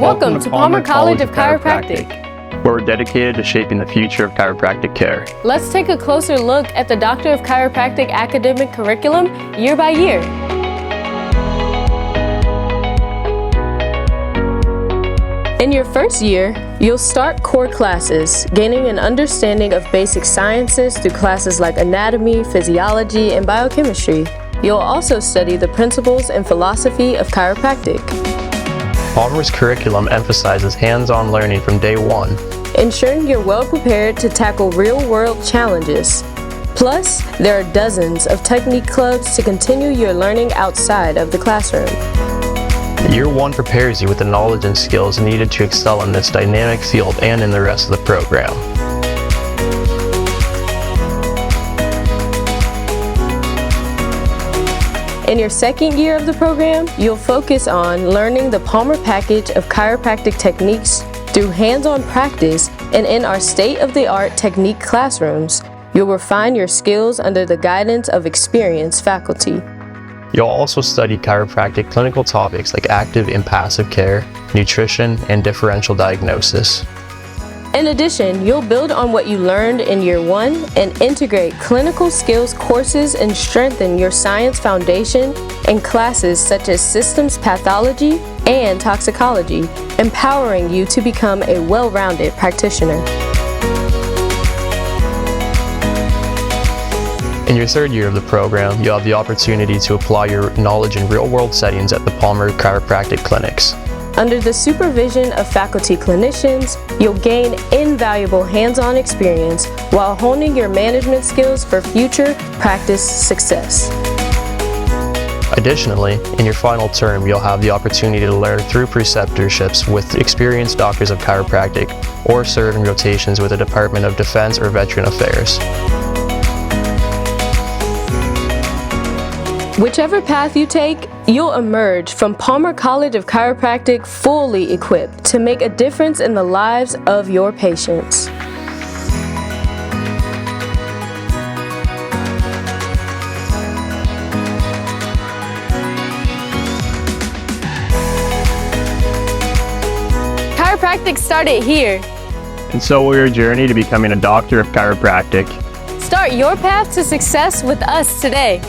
Welcome to Palmer College of Chiropractic, where we're dedicated to shaping the future of chiropractic care. Let's take a closer look at the Doctor of Chiropractic academic curriculum year by year. In your first year, you'll start core classes, gaining an understanding of basic sciences through classes like anatomy, physiology, and biochemistry. You'll also study the principles and philosophy of chiropractic. Palmer's curriculum emphasizes hands-on learning from day one, ensuring you're well prepared to tackle real-world challenges. Plus, there are dozens of technique clubs to continue your learning outside of the classroom. Year one prepares you with the knowledge and skills needed to excel in this dynamic field and in the rest of the program. In your second year of the program, you'll focus on learning the Palmer package of chiropractic techniques through hands-on practice, and in our state-of-the-art technique classrooms, you'll refine your skills under the guidance of experienced faculty. You'll also study chiropractic clinical topics like active and passive care, nutrition, and differential diagnosis. In addition, you'll build on what you learned in year one and integrate clinical skills courses and strengthen your science foundation in classes such as systems pathology and toxicology, empowering you to become a well-rounded practitioner. In your third year of the program, you'll have the opportunity to apply your knowledge in real-world settings at the Palmer Chiropractic clinics. Under the supervision of faculty clinicians, you'll gain invaluable hands-on experience while honing your management skills for future practice success. Additionally, in your final term, you'll have the opportunity to learn through preceptorships with experienced doctors of chiropractic or serve in rotations with the Department of Defense or Veteran Affairs. Whichever path you take, you'll emerge from Palmer College of Chiropractic fully equipped to make a difference in the lives of your patients. Chiropractic started here. And so will your journey to becoming a doctor of chiropractic. Start your path to success with us today.